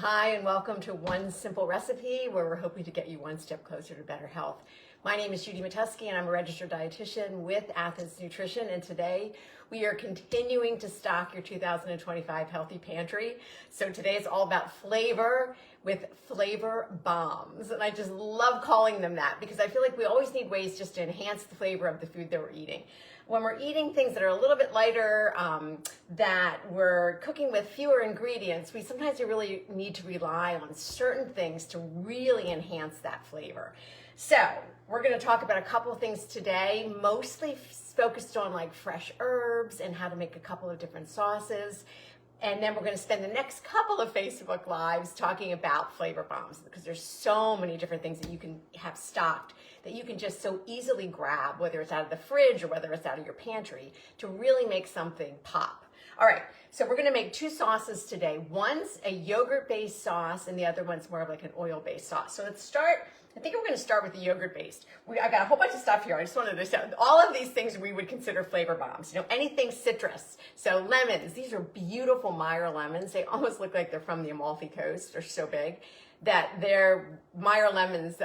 Hi, and welcome to One Simple Recipe, where we're hoping to get you one step closer to better health. My name is Judy Matusky, and I'm a registered dietitian with Athens Nutrition, and today we are continuing to stock your 2025 Healthy Pantry. So today it's all about flavor with flavor bombs, and I just love calling them that because I feel like we always need ways just to enhance the flavor of the food that we're eating. When we're eating things that are a little bit lighter, that we're cooking with fewer ingredients, we sometimes really need to rely on certain things to really enhance that flavor. So we're going to talk about a couple of things today, mostly focused on like fresh herbs and how to make a couple of different sauces. And then we're going to spend the next couple of Facebook Lives talking about flavor bombs because there's so many different things that you can have stocked that you can just so easily grab, whether it's out of the fridge or whether it's out of your pantry, to really make something pop. All right, so we're going to make two sauces today. One's a yogurt-based sauce and the other one's more of like an oil-based sauce. So let's start. I think we're going to start with the yogurt-based. I got a whole bunch of stuff here. I just wanted to show all of these things we would consider flavor bombs. You know, anything citrus. So lemons. These are beautiful Meyer lemons. They almost look like they're from the Amalfi Coast. They're so big that they're Meyer lemons.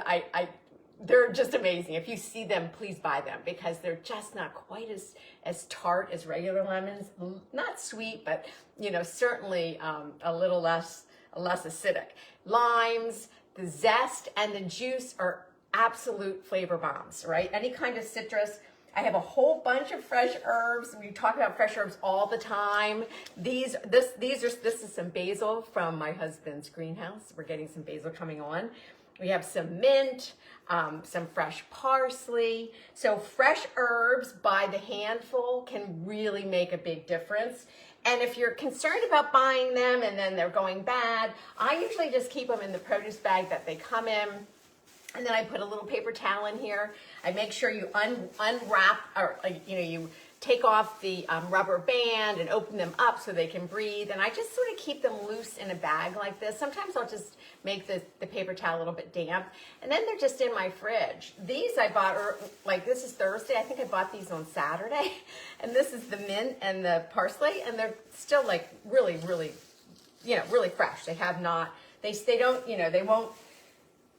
They're just amazing. If you see them, please buy them because they're just not quite as tart as regular lemons. Not sweet, but you know, certainly a little less acidic. Limes. The zest and the juice are absolute flavor bombs, right? Any kind of citrus. I have a whole bunch of fresh herbs. We talk about fresh herbs all the time. This is some basil from my husband's greenhouse. We're getting some basil coming on. We have some mint, some fresh parsley. So fresh herbs by the handful can really make a big difference. And if you're concerned about buying them and then they're going bad, I usually just keep them in the produce bag that they come in. And then I put a little paper towel in here. I make sure you unwrap, or you take off the rubber band and open them up so they can breathe. And I just sort of keep them loose in a bag like this. Sometimes I'll just make the paper towel a little bit damp. And then they're just in my fridge. These I bought, this is Thursday. I think I bought these on Saturday. And this is the mint and the parsley. And they're still like really, really, really fresh. They have not, they don't, they won't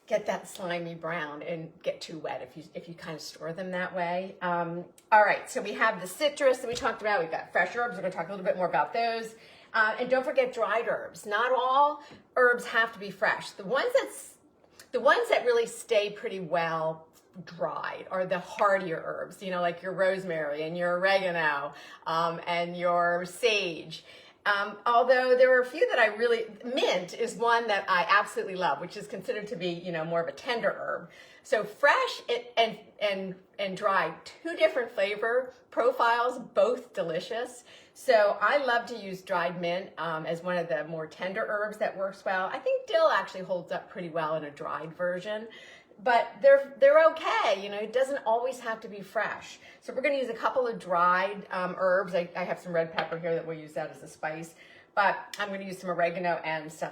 get that slimy brown and get too wet if you kind of store them that way. All right, so we have the citrus that we talked about. We've got fresh herbs. We're going to talk a little bit more about those. And don't forget dried herbs. Not all herbs have to be fresh. The ones that really stay pretty well dried are the hardier herbs, like your rosemary and your oregano and your sage. Although there are a few that mint is one that I absolutely love, which is considered to be, more of a tender herb. So fresh and dried, two different flavor profiles, both delicious. So I love to use dried mint as one of the more tender herbs that works well. I think dill actually holds up pretty well in a dried version. But they're okay, it doesn't always have to be fresh. So we're going to use a couple of dried herbs. I have some red pepper here that we'll use that as a spice, but I'm going to use some oregano and some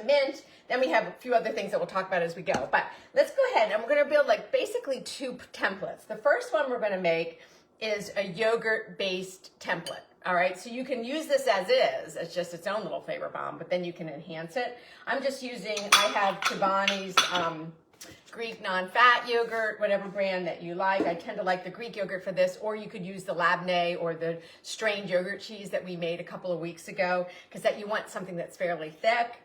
mint. Then we have a few other things that we'll talk about as we go. But let's go ahead and we're going to build like basically two templates. The first one we're going to make is a yogurt-based template. All right, so you can use this as is. It's just its own little flavor bomb, but then you can enhance it. I have Chobani's Greek non-fat yogurt, whatever brand that you like. I tend to like the Greek yogurt for this, or you could use the labneh or the strained yogurt cheese that we made a couple of weeks ago, because you want something that's fairly thick.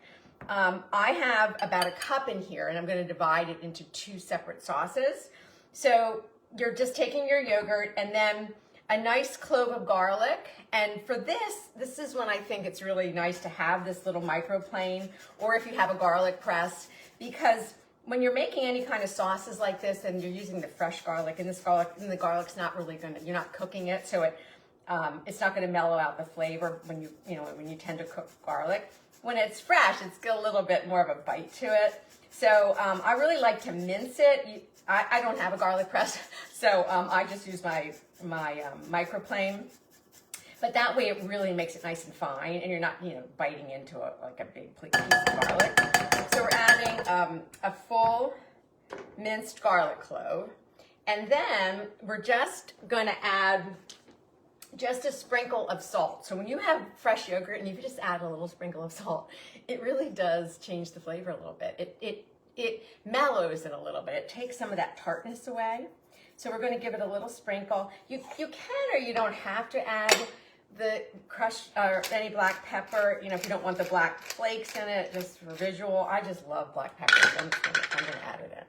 I have about a cup in here, and I'm going to divide it into two separate sauces. So you're just taking your yogurt and then a nice clove of garlic. And for this is when I think it's really nice to have this little microplane, or if you have a garlic press, because when you're making any kind of sauces like this and you're using the fresh garlic, and the garlic's not really you're not cooking it, so it's not going to mellow out the flavor when you tend to cook garlic. When it's fresh, it's got a little bit more of a bite to it. So I really like to mince it. I don't have a garlic press, so I just use my microplane. But that way it really makes it nice and fine, and you're not, biting into like a big piece of garlic. So we're adding a full minced garlic clove, and then we're just going to add just a sprinkle of salt. So when you have fresh yogurt and you just add a little sprinkle of salt, it really does change the flavor a little bit. It mellows it a little bit. It takes some of that tartness away. So we're going to give it a little sprinkle. You can or you don't have to add the crushed or any black pepper, you know, if you don't want the black flakes in it, just for visual. I just love black pepper, so I'm going to add it in.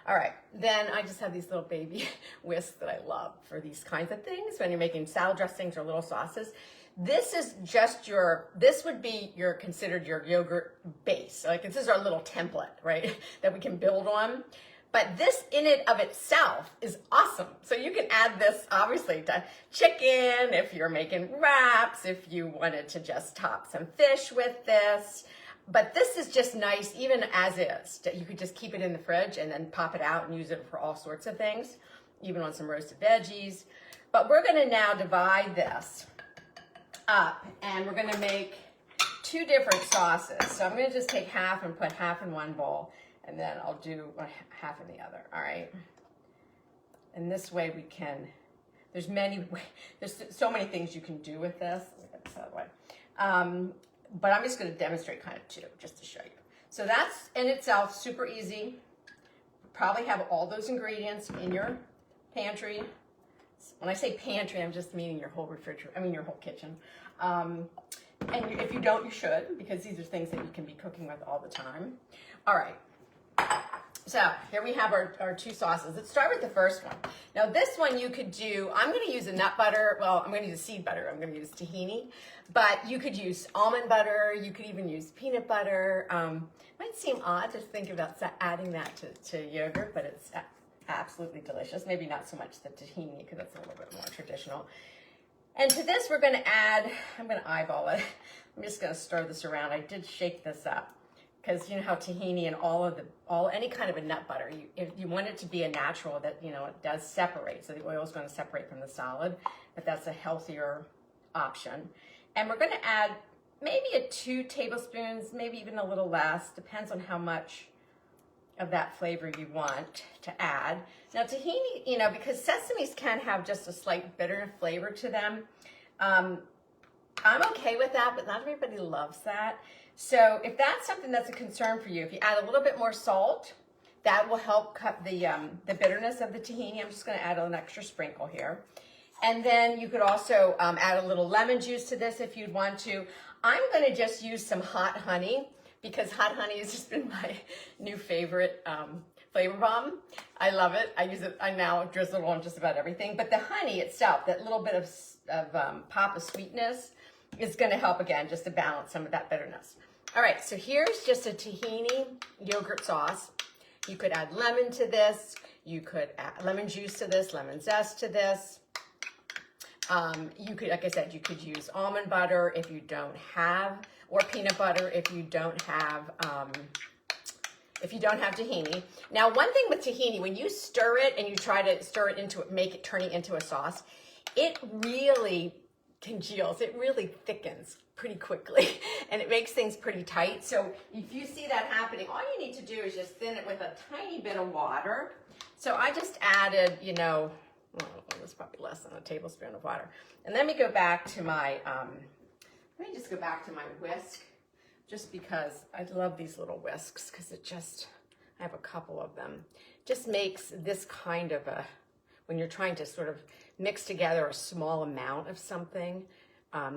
All right, then I just have these little baby whisks that I love for these kinds of things when you're making salad dressings or little sauces. This is just this would be considered your yogurt base. Like this is our little template, right, that we can build on. But this in it of itself is awesome. So you can add this obviously to chicken, if you're making wraps, if you wanted to just top some fish with this. But this is just nice even as is. You could just keep it in the fridge and then pop it out and use it for all sorts of things, even on some roasted veggies. But we're gonna now divide this up and we're gonna make 2 different sauces. So I'm gonna just take half and put half in one bowl, and then I'll do half in the other, all right? And this way we can, there's so many things you can do with this. Let me get this out of the way. But I'm just gonna demonstrate kind of 2, just to show you. So that's in itself super easy. Probably have all those ingredients in your pantry. When I say pantry, I'm just meaning your whole your whole kitchen. And if you don't, you should, because these are things that you can be cooking with all the time. All right. So here we have our 2 sauces. Let's start with the first one. Now this one you could do, I'm going to use a nut butter. Well, I'm going to use seed butter. I'm going to use tahini. But you could use almond butter. You could even use peanut butter. Might seem odd to think about adding that to yogurt, but it's absolutely delicious. Maybe not so much the tahini because it's a little bit more traditional. And to this we're going to add, I'm going to eyeball it. I'm just going to stir this around. I did shake this up. Because you know how tahini and any kind of a nut butter, if you want it to be a natural, that it does separate. So the oil is going to separate from the solid, but that's a healthier option. And we're going to add maybe 2 tablespoons, maybe even a little less, depends on how much of that flavor you want to add. Now tahini, because sesames can have just a slight bitter flavor to them. I'm okay with that, but not everybody loves that. So if that's something that's a concern for you, if you add a little bit more salt, that will help cut the bitterness of the tahini. I'm just going to add an extra sprinkle here. And then you could also add a little lemon juice to this if you'd want to. I'm going to just use some hot honey because hot honey has just been my new favorite flavor bomb. I love it. I use it. I now drizzle it on just about everything. But the honey itself, that little bit of pop of sweetness, is going to help again just to balance some of that bitterness. All right, so here's just a tahini yogurt sauce. You could add lemon to this. You could add lemon juice to this, lemon zest to this. You could, like I said, you could use almond butter if you don't have, or peanut butter if you don't have tahini. Now, one thing with tahini, when you stir it and you try to stir it turn it into a sauce, it really congeals. It really thickens pretty quickly and it makes things pretty tight. So if you see that happening, all you need to do is just thin it with a tiny bit of water. So I just added, well, it's probably less than a tablespoon of water. And let me go back to my, whisk, just because I love these little whisks because I have a couple of them. Just makes this kind of when you're trying to sort of mix together a small amount of something,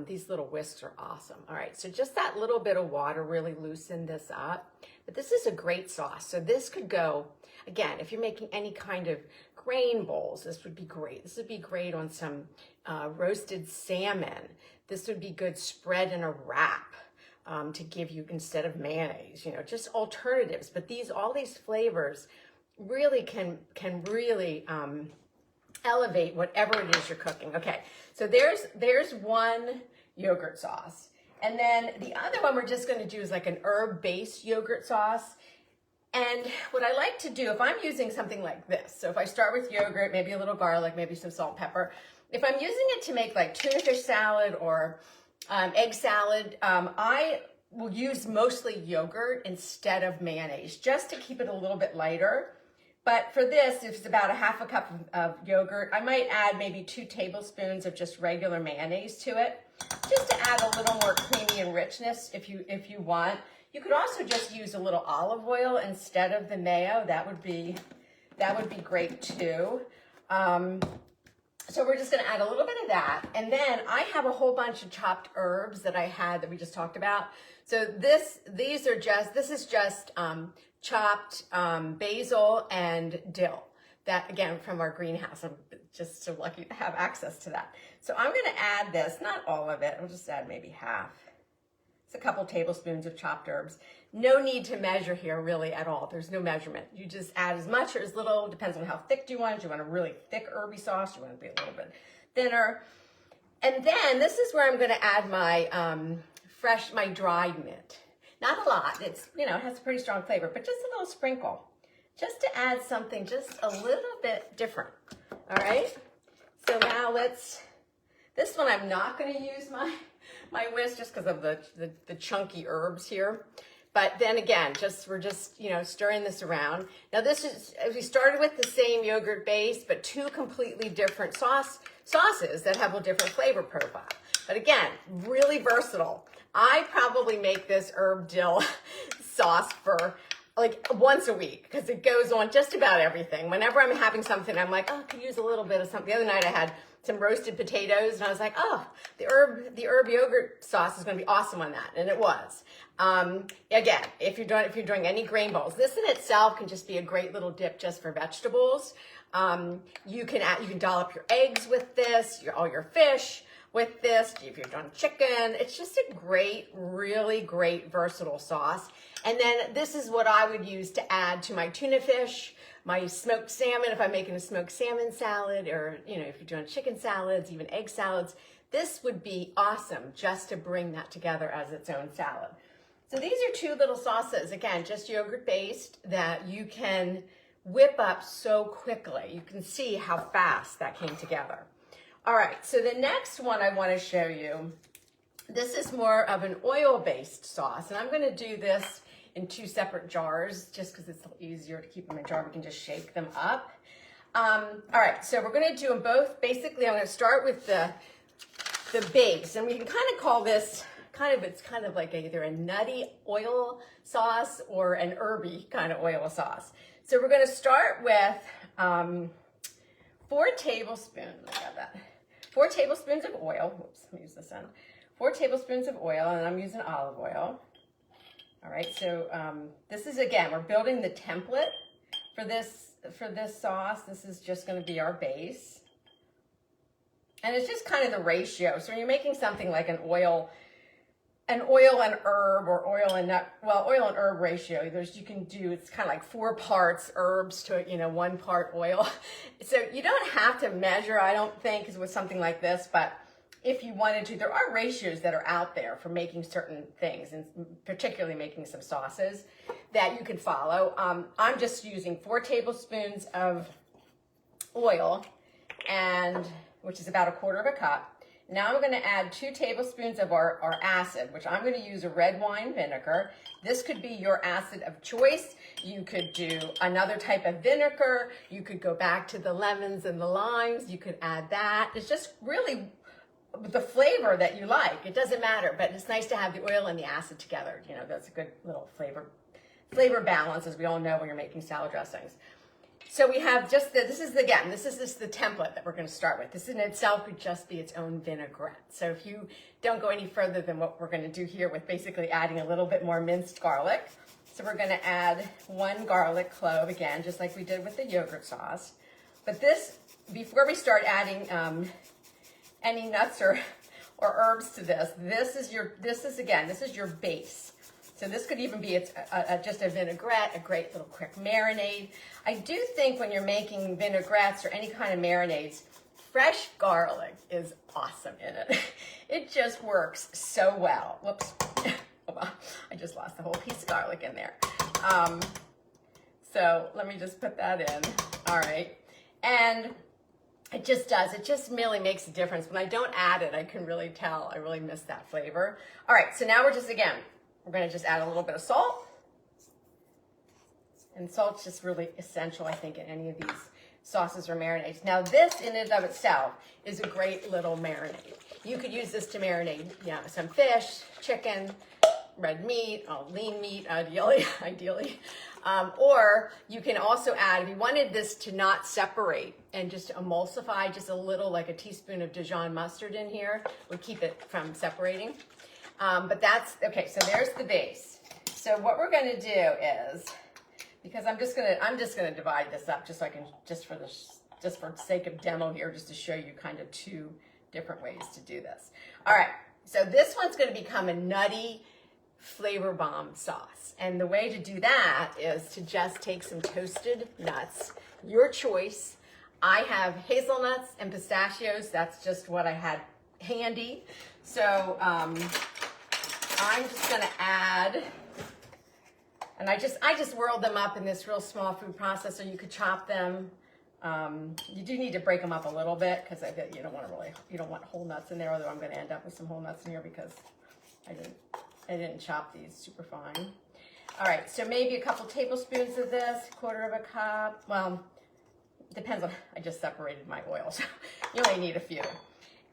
these little whisks are awesome. All right, so just that little bit of water really loosened this up. But this is a great sauce. So this could go, again, if you're making any kind of grain bowls, this would be great. This would be great on some roasted salmon. This would be good spread in a wrap to give you instead of mayonnaise, just alternatives. But all these flavors really can really elevate whatever it is you're cooking. Okay, so there's one yogurt sauce. And then the other one we're just going to do is like an herb-based yogurt sauce. And what I like to do, if I'm using something like this, so if I start with yogurt, maybe a little garlic, maybe some salt, pepper, if I'm using it to make like tuna fish salad or egg salad, I will use mostly yogurt instead of mayonnaise just to keep it a little bit lighter. But for this, if it's about a half a cup of yogurt, I might add maybe 2 tablespoons of just regular mayonnaise to it, just to add a little more creamy and richness if you want. You could also just use a little olive oil instead of the mayo. That would be great too. So we're just going to add a little bit of that. And then I have a whole bunch of chopped herbs that I had that we just talked about. So this is just chopped basil and dill. That, again, from our greenhouse. I'm just so lucky to have access to that. So I'm going to add this, not all of it. I'll just add maybe half. It's a couple tablespoons of chopped herbs. No need to measure here really at all. There's no measurement. You just add as much or as little, depends on how thick do you want. Do you want a really thick herby sauce? Do you want it to be a little bit thinner? And then this is where I'm going to add my my dried mint. Not a lot. It's, it has a pretty strong flavor, but just a little sprinkle. Just to add something just a little bit different. All right? So now this one I'm not going to use my whisk just because of the chunky herbs here. But then again, we're just stirring this around. Now we started with the same yogurt base, but 2 completely different sauces that have a different flavor profile. But again, really versatile. I probably make this herb dill sauce for like once a week because it goes on just about everything. Whenever I'm having something, I'm like, oh, I could use a little bit of something. The other night I had some roasted potatoes and I was like, oh, the herb yogurt sauce is going to be awesome on that. And it was. Again, if you're doing any grain bowls, this in itself can just be a great little dip just for vegetables. You can dollop your eggs with this, all your fish with this. If you're doing chicken, it's just a great, really great versatile sauce. And then this is what I would use to add to my tuna fish, my smoked salmon, if I'm making a smoked salmon salad, or if you're doing chicken salads, even egg salads, this would be awesome just to bring that together as its own salad. So these are 2 little sauces, again, just yogurt based, that you can whip up so quickly. You can see how fast that came together. All right, so the next one I want to show you, this is more of an oil-based sauce, and I'm going to do this in 2 separate jars just because it's easier to keep them in a jar. We can just shake them up. All right, so we're going to do them both. Basically, I'm going to start with the base, and we can kind of call this it's kind of like either a nutty oil sauce or an herby kind of oil sauce. So we're going to start with 4 tablespoons. I got that. 4 tablespoons of oil. Whoops, let me use this end. 4 tablespoons of oil, and I'm using olive oil. All right, so this is, again, we're building the template for this sauce. This is just going to be our base. And it's just kind of the ratio. So when you're making something like an oil and herb, or oil and herb ratio, you can do, it's kind of like 4 parts herbs to 1 part oil. So you don't have to measure, I don't think, with something like this, but if you wanted to, there are ratios that are out there for making certain things, and particularly making some sauces that you can follow. I'm just using 4 tablespoons of oil, which is about 1/4 cup. Now I'm going to add 2 tablespoons of our acid, which I'm going to use a red wine vinegar. This could be your acid of choice. You could do another type of vinegar. You could go back to the lemons and the limes. You could add that. It's just really the flavor that you like. It doesn't matter, but it's nice to have the oil and the acid together. That's a good little flavor balance, as we all know when you're making salad dressings. So we have just this is the template that we're going to start with. This in itself could just be its own vinaigrette. So if you don't go any further than what we're going to do here with basically adding a little bit more minced garlic. So we're going to add 1 garlic clove, again, just like we did with the yogurt sauce. But this, before we start adding any nuts or herbs to this is your base. So this could even be just a vinaigrette, a great little quick marinade. I do think when you're making vinaigrettes or any kind of marinades, fresh garlic is awesome in it. It just works so well. Whoops. I just lost the whole piece of garlic in there. So let me just put that in. All right. And it just really makes a difference. When I don't add it, I can really tell. I really miss that flavor. All right. So now we're going to just add a little bit of salt. And salt's just really essential, I think, in any of these sauces or marinades. Now this in and of itself is a great little marinade. You could use this to marinate, some fish, chicken, red meat, lean meat, ideally. Or you can also add, if you wanted this to not separate and just emulsify, just a little, like a teaspoon of Dijon mustard in here would keep it from separating. But that's, okay, so there's the base. So what we're gonna do is, because I'm just gonna divide this up just so I can, just for the sake of demo here, just to show you kind of two different ways to do this. All right, so this one's gonna become a nutty flavor bomb sauce. And the way to do that is to just take some toasted nuts, your choice. I have hazelnuts and pistachios. That's just what I had handy. So I'm just gonna add, and I just whirled them up in this real small food processor. You could chop them. You do need to break them up a little bit because you don't want whole nuts in there, although I'm going to end up with some whole nuts in here because I didn't chop these super fine. All right, so maybe a couple tablespoons of this, 1/4 cup. Well, depends on, I just separated my oil, so you only need a few.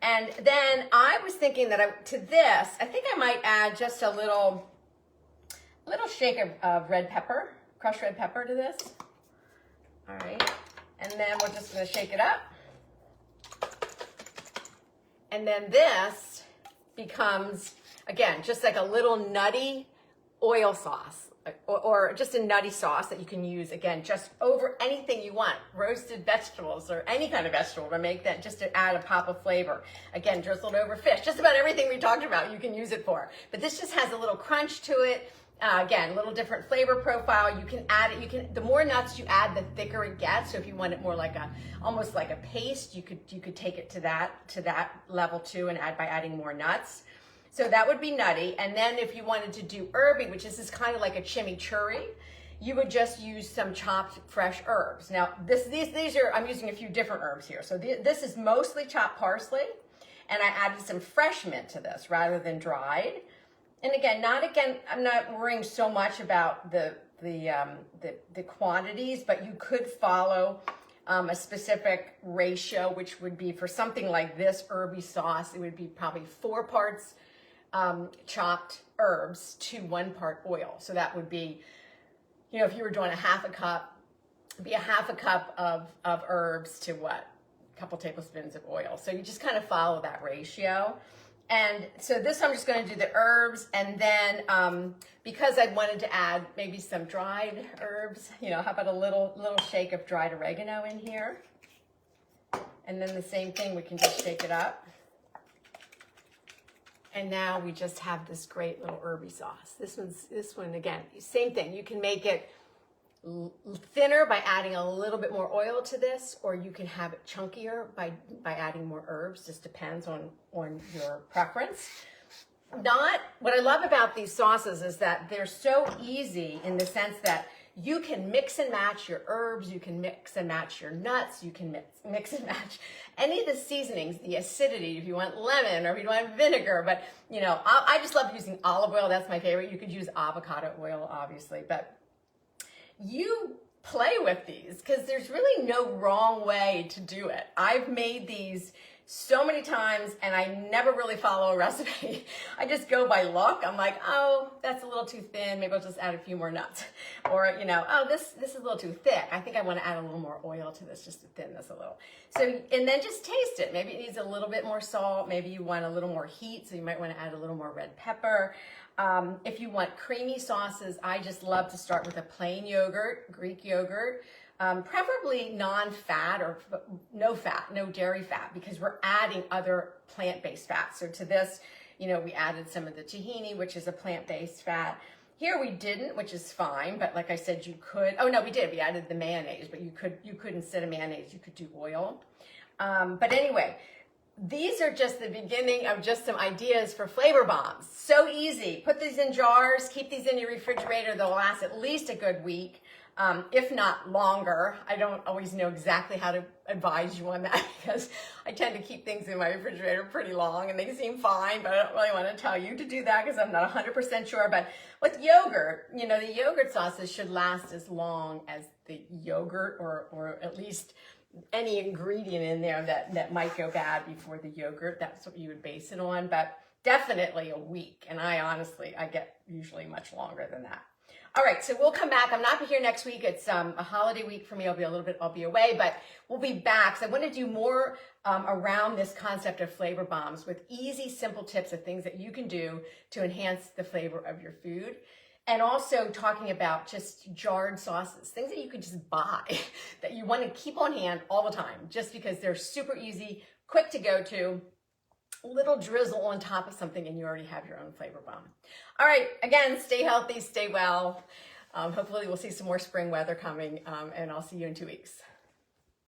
And then I was thinking that to this, I think I might add just a little shake of red pepper, crushed red pepper to this. All right, and then we're just gonna shake it up. And then this becomes, again, just like a little nutty oil sauce, or just a nutty sauce that you can use, again, just over anything you want, roasted vegetables or any kind of vegetable to make that, just to add a pop of flavor. Again, drizzled over fish, just about everything we talked about you can use it for. But this just has a little crunch to it. Again, a little different flavor profile. You can add it. The more nuts you add, the thicker it gets. So if you want it more like almost like a paste, you could take it to that level too, and add by adding more nuts. So that would be nutty. And then if you wanted to do herby, which is kind of like a chimichurri, you would just use some chopped fresh herbs. Now these are, I'm using a few different herbs here. So this is mostly chopped parsley, and I added some fresh mint to this rather than dried. And again, I'm not worrying so much about the quantities, but you could follow a specific ratio, which would be for something like this herby sauce, it would be probably 4 parts chopped herbs to 1 part oil. So that would be, if you were doing a 1/2 cup, it'd be a 1/2 cup of herbs to a couple tablespoons of oil. So you just kind of follow that ratio. And so this, I'm just going to do the herbs, and then because I wanted to add maybe some dried herbs, how about a little shake of dried oregano in here? And then the same thing, we can just shake it up. And now we just have this great little herby sauce. This one again, same thing. You can make it thinner by adding a little bit more oil to this, or you can have it chunkier by adding more herbs. Just depends on your preference. What I love about these sauces is that they're so easy in the sense that you can mix and match your herbs, you can mix and match your nuts, you can mix and match any of the seasonings, the acidity, if you want lemon or if you want vinegar. But I just love using olive oil. That's my favorite. You could use avocado oil, obviously, but you play with these because there's really no wrong way to do it. I've made these so many times and I never really follow a recipe. I just go by luck. I'm like, oh, that's a little too thin. Maybe I'll just add a few more nuts. Or, oh, this is a little too thick. I think I want to add a little more oil to this just to thin this a little. So, and then just taste it. Maybe it needs a little bit more salt. Maybe you want a little more heat, so you might want to add a little more red pepper. If you want creamy sauces, I just love to start with a plain yogurt, Greek yogurt, preferably non-fat or no fat, no dairy fat, because we're adding other plant-based fats. So to this, we added some of the tahini, which is a plant-based fat. Here we didn't, which is fine, but like I said, you could, oh no, we did, we added the mayonnaise, but you could instead of mayonnaise, you could do oil. But anyway, these are just the beginning of just some ideas for flavor bombs. So easy. Put these in jars, keep these in your refrigerator. They'll last at least a good week, if not longer. I don't always know exactly how to advise you on that because I tend to keep things in my refrigerator pretty long and they seem fine, but I don't really want to tell you to do that because I'm not 100% sure. But with yogurt, you know, the yogurt sauces should last as long as the yogurt or at least any ingredient in there that might go bad before the yogurt. That's what you would base it on, but definitely a week. And I get usually much longer than that. All right, so we'll come back. I'm not here next week. It's a holiday week for me. I'll be away, but we'll be back. So I want to do more around this concept of flavor bombs with easy, simple tips of things that you can do to enhance the flavor of your food. And also talking about just jarred sauces, things that you could just buy that you want to keep on hand all the time, just because they're super easy, quick to go to, little drizzle on top of something and you already have your own flavor bomb. All right, again, stay healthy, stay well. Hopefully we'll see some more spring weather coming and I'll see you in 2 weeks.